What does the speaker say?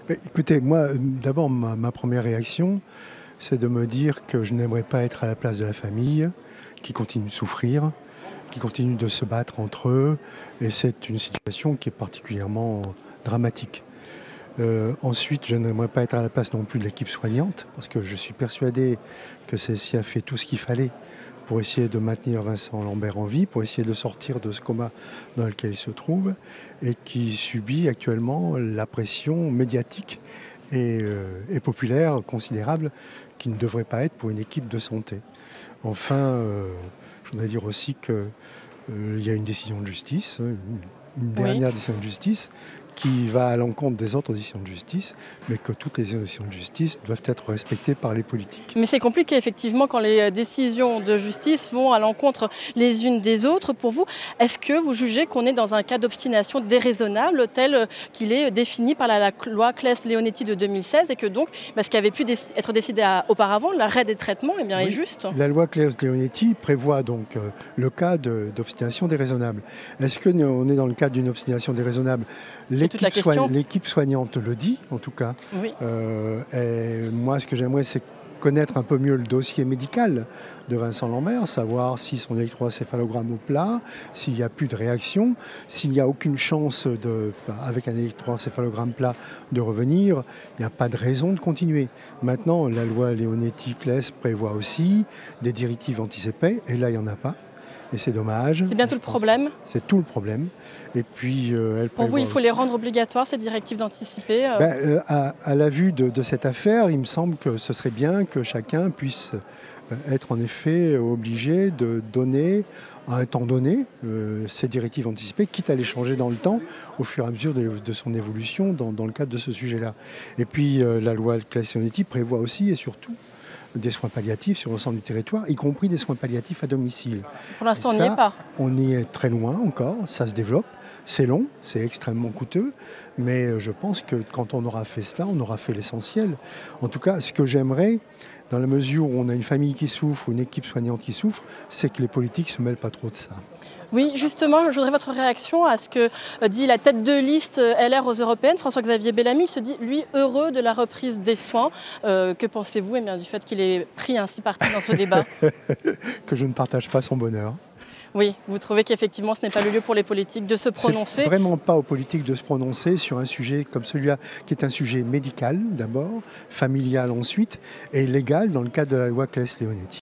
Écoutez, moi, d'abord, ma première réaction, c'est de me dire que je n'aimerais pas être à la place de la famille qui continue de souffrir, qui continue de se battre entre eux, et c'est une situation qui est particulièrement dramatique. Ensuite, je n'aimerais pas être à la place non plus de l'équipe soignante, parce que je suis persuadé que celle-ci a fait tout ce qu'il fallait pour essayer de maintenir Vincent Lambert en vie, pour essayer de sortir de ce coma dans lequel il se trouve, et qui subit actuellement la pression médiatique et populaire considérable qui ne devrait pas être pour une équipe de santé. Enfin, je voudrais dire aussi qu'il y a une décision de justice, une Oui. dernière décision de justice, qui va à l'encontre des autres décisions de justice, mais que toutes les décisions de justice doivent être respectées par les politiques. Mais c'est compliqué effectivement quand les décisions de justice vont à l'encontre les unes des autres. Pour vous, est-ce que vous jugez qu'on est dans un cas d'obstination déraisonnable tel qu'il est défini par la loi Claes-Leonetti de 2016 et que donc ce qui avait pu être décidé auparavant, l'arrêt des traitements, eh bien, est Oui, juste? la loi Claes-Leonetti prévoit donc le cas d'obstination déraisonnable. Est-ce qu'on est dans le cadre d'une obstination déraisonnable? toute la question. L'équipe soignante le dit, en tout cas. Oui. Et moi, ce que j'aimerais, c'est connaître un peu mieux le dossier médical de Vincent Lambert, savoir si son électroencéphalogramme au plat, s'il n'y a plus de réaction, s'il n'y a aucune chance, avec un électroencéphalogramme plat, de revenir. Il n'y a pas de raison de continuer. Maintenant, la loi Leonetti-Claes prévoit aussi des directives anti-CP, et là, il n'y en a pas. Et c'est dommage. C'est bien tout le problème. C'est tout le problème. Et puis, Pour vous, il faut les rendre obligatoires, ces directives d'anticiper à la vue de cette affaire, il me semble que ce serait bien que chacun puisse être en effet obligé de donner, à un temps donné, ces directives anticipées, quitte à les changer dans le temps, au fur et à mesure de son évolution dans le cadre de ce sujet-là. Et puis, la loi Claes-Leonetti prévoit aussi et surtout des soins palliatifs sur l'ensemble du territoire, y compris des soins palliatifs à domicile. pour l'instant, on n'y est pas. On y est très loin encore, ça se développe, c'est long, c'est extrêmement coûteux, mais je pense que quand on aura fait cela, on aura fait l'essentiel. En tout cas, ce que j'aimerais, dans la mesure où on a une famille qui souffre ou une équipe soignante qui souffre, c'est que les politiques ne se mêlent pas trop de ça. Oui, justement, je voudrais votre réaction à ce que dit la tête de liste LR aux Européennes, François-Xavier Bellamy. Il se dit, lui, heureux de la reprise des soins. Que pensez-vous du fait qu'il ait pris ainsi parti dans ce débat? Que je ne partage pas son bonheur. Oui, vous trouvez qu'effectivement, ce n'est pas le lieu pour les politiques de se prononcer? C'est vraiment pas aux politiques de se prononcer sur un sujet comme celui-là, qui est un sujet médical d'abord, familial ensuite, et légal dans le cadre de la loi Claes-Leonetti.